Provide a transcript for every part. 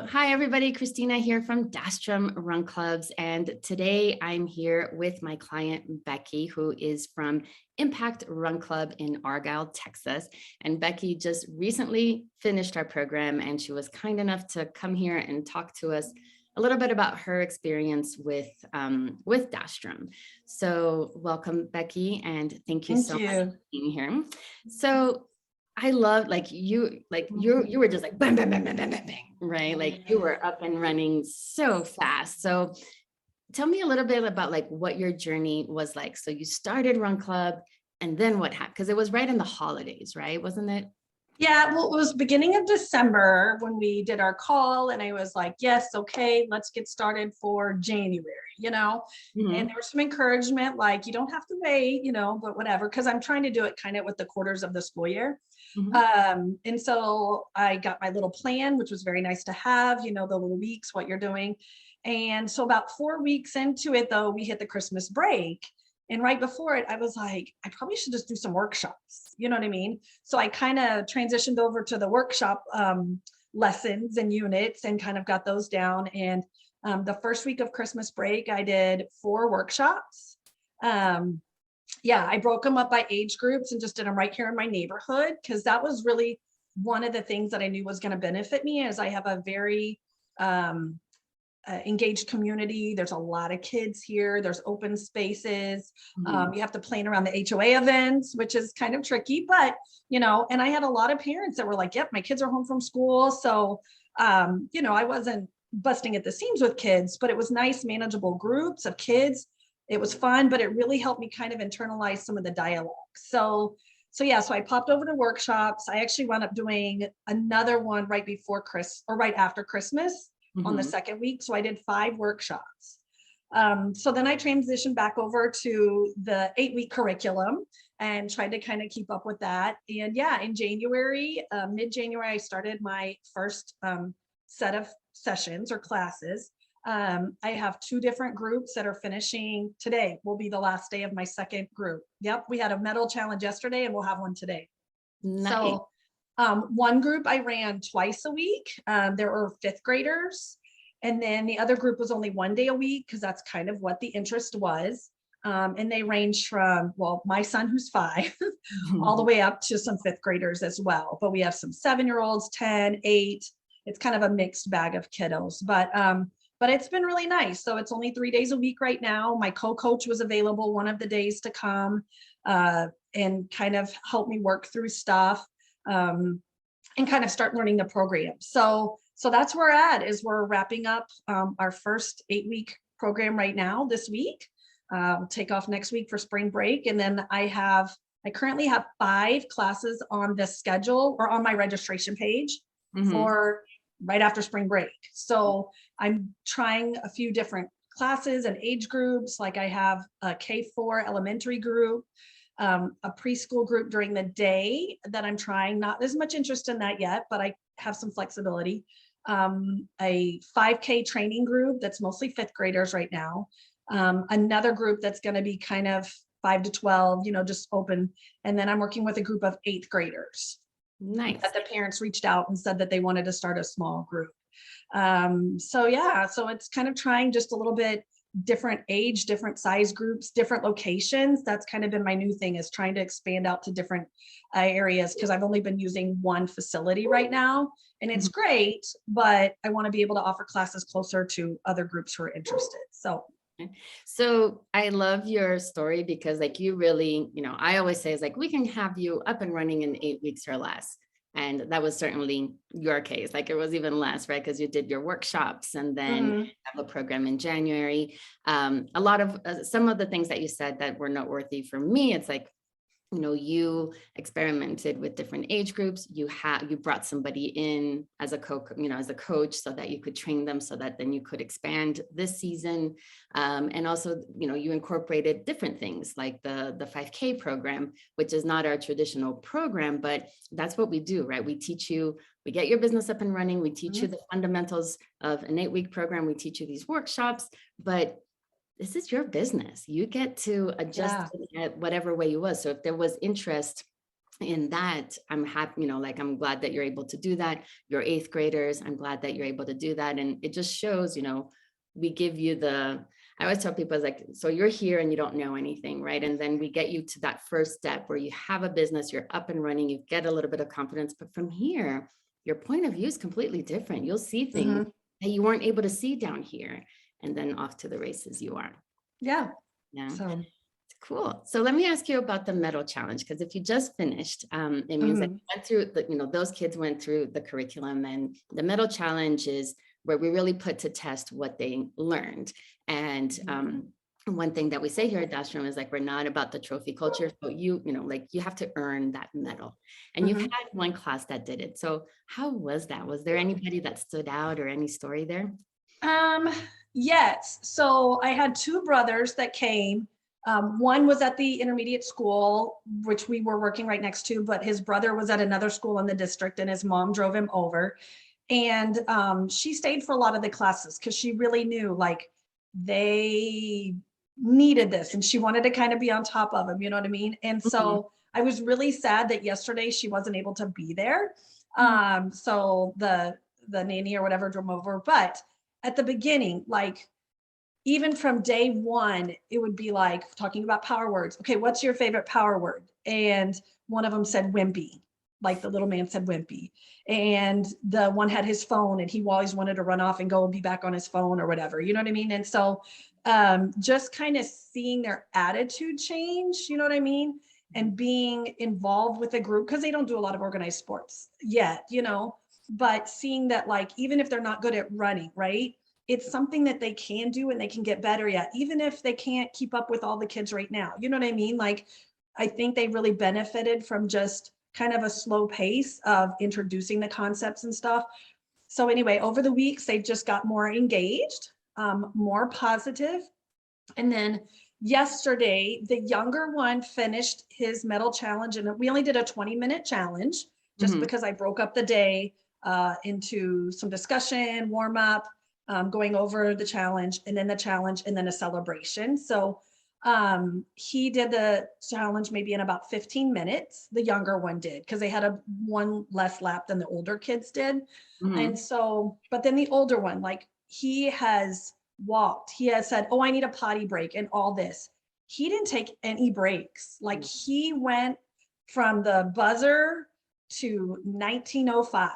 hi everybody, Cristina here from Dashstrom Run Clubs. And today I'm here with my client, Becky, who is from Impact Run Club in Argyle, Texas. And Becky just recently finished our program and she was kind enough to come here and talk to us a little bit about her experience with Dashstrom. So welcome, Becky, and thank you so much for being here. So I love you were just like bang, bang, bang, bang, bang, bang, bang, right? Like you were up and running so fast. So tell me a little bit about like what your journey was like. So you started Run Club and then what happened? Because it was right in the holidays, right? Wasn't it? Yeah, well, it was beginning of December when we did our call, and I was like, yes, okay, let's get started for January. And there was some encouragement, like, you don't have to wait, but whatever, because I'm trying to do it kind of with the quarters of the school year. And so I got my little plan, which was very nice to have, the little weeks, what you're doing. And so about 4 weeks into it, though, we hit the Christmas break. And right before it, I was like, I probably should just do some workshops. You know what I mean? So I kind of transitioned over to the workshop lessons and units and kind of got those down. And the first week of Christmas break, I did 4 workshops. I broke them up by age groups and just did them right here in my neighborhood, because that was really one of the things that I knew was going to benefit me, as I have a very engaged community. There's a lot of kids here. There's open spaces. You have to plan around the HOA events, which is kind of tricky, but and I had a lot of parents that were like, yep, my kids are home from school. So, I wasn't busting at the seams with kids, but it was nice, manageable groups of kids. It was fun, but it really helped me kind of internalize some of the dialogue. So I popped over to workshops. I actually wound up doing another one right after Christmas. On the second week. So I did 5 workshops. So then I transitioned back over to the 8-week curriculum and tried to kind of keep up with that. And in January, mid-January, I started my first set of sessions or classes. I have 2 different groups that are finishing. Today will be the last day of my second group. Yep, we had a medal challenge yesterday and we'll have one today. Nice. So one group I ran twice a week. There were 5th graders. And then the other group was only 1 day a week, because that's kind of what the interest was. And they range from, my son, who's 5, all the way up to some 5th graders as well. But we have some 7-year-olds, 10, 8. It's kind of a mixed bag of kiddos. But it's been really nice. So it's only 3 days a week right now. My co-coach was available one of the days to come and kind of help me work through stuff. And kind of start learning the program. So that's where we're wrapping up our first 8-week program right now this week. We'll take off next week for spring break. And then I currently have 5 classes on the schedule or on my registration page for right after spring break. So I'm trying a few different classes and age groups. Like I have a K4 elementary group, a preschool group during the day that I'm trying. Not as much interest in that yet, but I have some flexibility. A 5K training group that's mostly 5th graders right now. Another group that's going to be kind of 5 to 12, just open. And then I'm working with a group of 8th graders. Nice. That the parents reached out and said that they wanted to start a small group. So it's kind of trying just a little bit different age, different size groups, different locations. That's kind of been my new thing, is trying to expand out to different areas, because I've only been using one facility right now, and it's great, but I want to be able to offer classes closer to other groups who are interested. So I love your story, because like you really, I always say is like, we can have you up and running in 8 weeks or less. And that was certainly your case. Like it was even less, right? Because you did your workshops and then have a program in January. A lot of some of the things that you said that were noteworthy for me, it's like, you experimented with different age groups. You brought somebody in as a coach so that you could train them, so that then you could expand this season. And also, you incorporated different things like the 5K program, which is not our traditional program, but that's what we do, right? We get your business up and running. We teach you the fundamentals of an 8-week program. We teach you these workshops, but this is your business. You get to adjust it whatever way you was. So if there was interest in that, I'm happy, like, I'm glad that you're able to do that. You're eighth graders. I'm glad that you're able to do that. And it just shows, we give you I always tell people, it's like, so you're here and you don't know anything, right? And then we get you to that first step where you have a business, you're up and running, you get a little bit of confidence. But from here, your point of view is completely different. You'll see things Mhm. that you weren't able to see down here. And then off to the races you are. Yeah. Yeah. So, Cool. So let me ask you about the medal challenge, because if you just finished, it means that mhm, you went through those kids went through the curriculum, and the medal challenge is where we really put to test what they learned. And one thing that we say here at Dashstrom is, like, we're not about the trophy culture. So like, you have to earn that medal. And you've had mhm. one class that did it. So how was that? Was there anybody that stood out or any story there? Um, yes. So I had two brothers that came. One was at the intermediate school, which we were working right next to, but his brother was at another school in the district, and his mom drove him over. And she stayed for a lot of the classes because she really knew, like, they needed this, and she wanted to kind of be on top of them, you know what I mean? And Mhm. so I was really sad that yesterday she wasn't able to be there. Mhm. So the nanny or whatever drove over, but at the beginning, like, even from day one, it would be like talking about power words. Okay, what's your favorite power word? And one of them said wimpy, like the little man said wimpy. And the one had his phone, and he always wanted to run off and go be back on his phone or whatever. You know what I mean? And so just kind of seeing their attitude change, you know what I mean? And being involved with a group, because they don't do a lot of organized sports yet, but seeing that, like, even if they're not good at running, right? It's something that they can do and they can get better at, even if they can't keep up with all the kids right now. You know what I mean? Like, I think they really benefited from just kind of a slow pace of introducing the concepts and stuff. So anyway, over the weeks, they've just got more engaged, more positive. And then yesterday, the younger one finished his medal challenge, and we only did a 20-minute challenge just Mhm. because I broke up the day into some discussion, warm up, going over the challenge, and then the challenge, and then a celebration. So he did the challenge maybe in about 15 minutes. The younger one did, because they had one less lap than the older kids did. And Mhm. so, but then the older one, like, he has walked. He has said, "Oh, I need a potty break," and all this. He didn't take any breaks. Like, he went from the buzzer to 1905.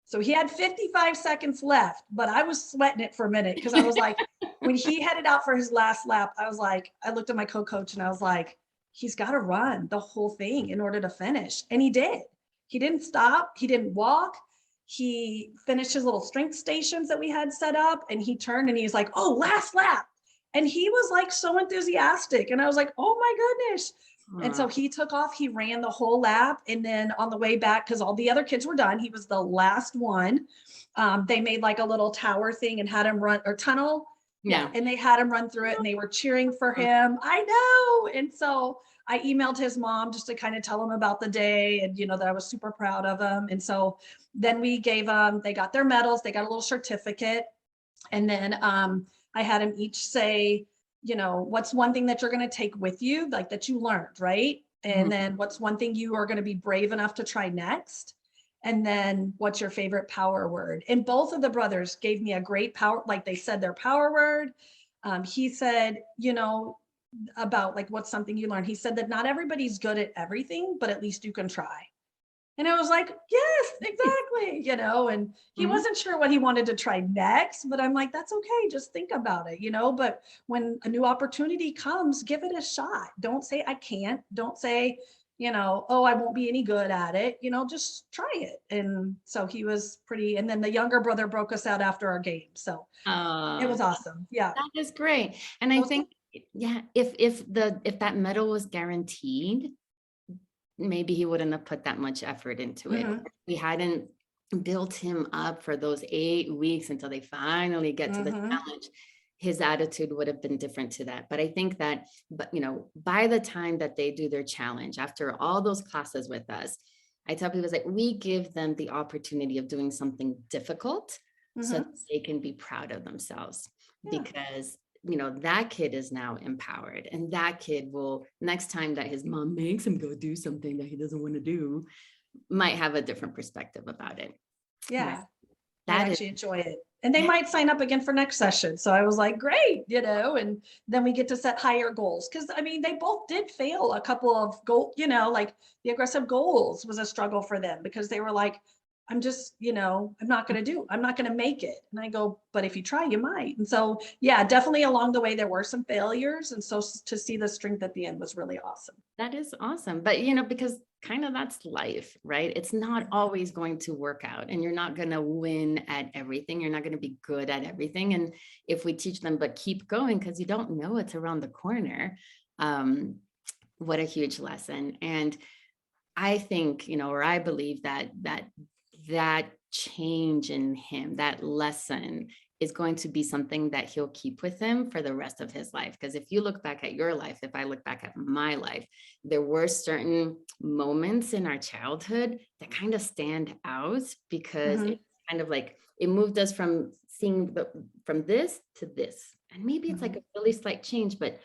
So he had 55 seconds left, but I was sweating it for a minute because I was like, when he headed out for his last lap, I was like, I looked at my co-coach and I was like, he's got to run the whole thing in order to finish. And he did. He didn't stop. He didn't walk. He finished his little strength stations that we had set up, and he turned and he's like, "Oh, last lap." And he was like so enthusiastic. And I was like, "Oh my goodness." And Aw. so he took off, he ran the whole lap. And then on the way back, because all the other kids were done, he was the last one. They made like a little tower thing and had him run, or tunnel. Yeah. Yeah. And they had him run through it and they were cheering for him. I know. And so I emailed his mom just to kind of tell him about the day, and, that I was super proud of him. And so then we gave them, they got their medals, they got a little certificate. And then I had them each say, what's one thing that you're going to take with you, like, that you learned, right? And Mhm. then what's one thing you are going to be brave enough to try next? And then what's your favorite power word? And both of the brothers gave me a great power, like, they said their power word. He said, about, like, what's something you learned. He said that not everybody's good at everything, but at least you can try. And I was like, yes, exactly, and he Mhm. wasn't sure what he wanted to try next, but I'm like, that's okay. Just think about it, but when a new opportunity comes, give it a shot. Don't say, I can't. Don't say, oh, I won't be any good at it. Just try it. And so he was pretty, and then the younger brother broke us out after our game. So it Oh, was awesome. Yeah. that is great. And It I was good. think, yeah, if that medal was guaranteed, maybe he wouldn't have put that much effort into it. Mhm, We hadn't built him up for those 8 weeks until they finally get to the mhm. challenge. His attitude would have been different to that. But I think that, but by the time that they do their challenge, after all those classes with us, I tell people, like, we give them the opportunity of doing something difficult so that Mhm. they can be proud of themselves. Yeah. Because that kid is now empowered, and that kid will, next time that his mom makes him go do something that he doesn't want to do, might have a different perspective about it. Yeah. Might That is, actually enjoy it. And they yeah, might sign up again for next session. So I was like, great, and then we get to set higher goals. Cause I mean, they both did fail a couple of like the aggressive goals was a struggle for them because they were like, I'm just, I'm not going to make it. And I go, but if you try, you might. And so, yeah, definitely along the way, there were some failures. And so to see the strength at the end was really awesome. that is awesome. But, because kind of that's life, right? It's not always going to work out, and you're not going to win at everything. You're not going to be good at everything. And if we teach them, but keep going, because you don't know it's around the corner. What a huge lesson. And I think, or I believe that change in him, that lesson is going to be something that he'll keep with him for the rest of his life. Because if you look back at your life, if I look back at my life, there were certain moments in our childhood that kind of stand out because Mhm. it's kind of like it moved us from seeing from this to this. And maybe it's like Mhm. a really slight change, but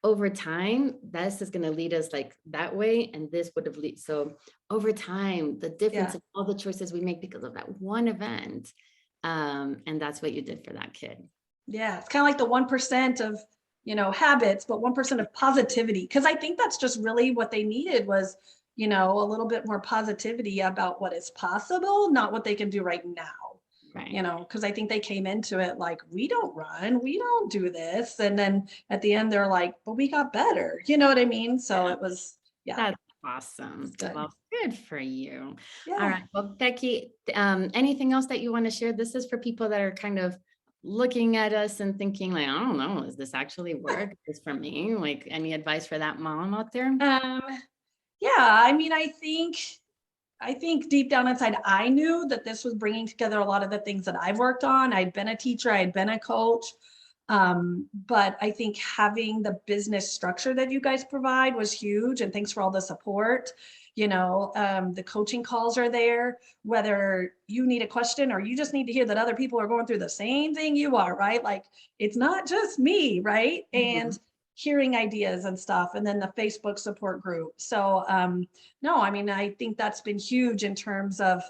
over time, this is going to lead us like that way, and this would have lead. So over time, the difference Yeah. in all the choices we make because of that one event, and that's what you did for that kid. Yeah, it's kind of like the 1% of, habits, but 1% of positivity. Cause I think that's just really what they needed was, a little bit more positivity about what is possible, not what they can do right now. Right. Cause I think they came into it like, we don't run, we don't do this. And then at the end, they're like, but we got better. You know what I mean? So Yeah, it was, yeah, that's awesome. it's good. Well, good for you. All Yeah. right. Well, Becky, anything else that you want to share? This is for people that are kind of looking at us and thinking like, I don't know, is this actually work? Is this for me? Like, any advice for that mom out there? Um, yeah, I mean, I think deep down inside, I knew that this was bringing together a lot of the things that I've worked on. I'd been a teacher, I'd been a coach. But I think having the business structure that you guys provide was huge. And thanks for all the support. The coaching calls are there, whether you need a question or you just need to hear that other people are going through the same thing you are, right? Like it's not just me, right? Mhm. And hearing ideas and stuff, and then the Facebook support group. So no, I mean, I think that's been huge in terms of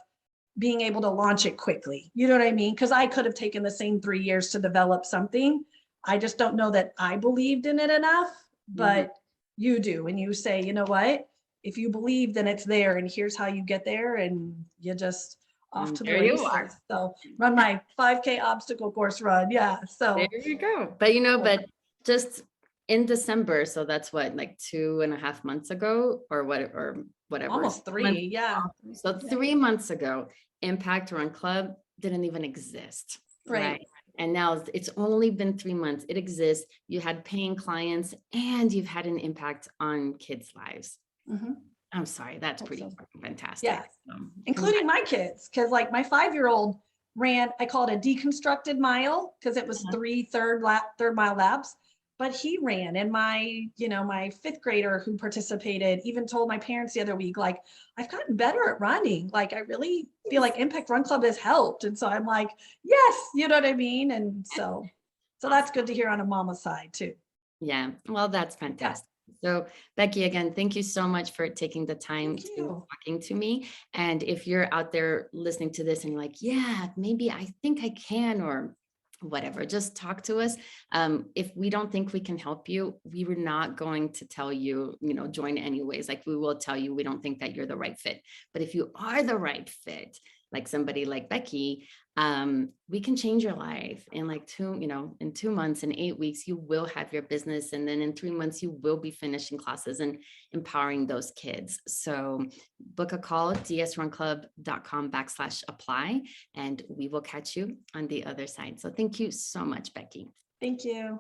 being able to launch it quickly. You know what I mean? Because I could have taken the same 3 years to develop something. I just don't know that I believed in it enough, Mhm. but you do. And you say, you know what? If you believe, then it's there. And here's how you get there. And you just off And to the there you are. races. So run my 5K obstacle course run. Yeah. There So you go. But cool. but just in December, so that's what, like 2.5 months ago, or what, or whatever. Almost 3. Yeah. So Yeah. 3 months ago, Impact Run Club didn't even exist, Right. right? And now it's only been 3 months. It exists. You had paying clients, and you've had an impact on kids' lives. Mhm. I'm sorry, that's Hope pretty so. fucking Yeah. fantastic. Congrats. Including my kids. Cause like my 5-year-old ran, I call it a deconstructed mile because it was 3 third mile laps, but he ran. And my 5th grader who participated even told my parents the other week, like, I've gotten better at running. Like, I really feel like Impact Run Club has helped. And so I'm like, yes, you know what I mean? And so that's Awesome. good to hear on a mama side too. Yeah, well, that's Yeah. fantastic. So, Becky, again, thank you so much for taking the time Thank to you. talking to me. And if you're out there listening to this and you're like, yeah, maybe I think I can, or whatever, just talk to us. If we don't think we can help you, we were not going to tell you, join anyways. Like, we will tell you we don't think that you're the right fit. But if you are the right fit, like somebody like Becky, we can change your life in like in 2 months, in 8 weeks, you will have your business. And then in 3 months, you will be finishing classes and empowering those kids. So book a call, dsrunclub.com/apply, and we will catch you on the other side. So thank you so much, Becky. Thank you.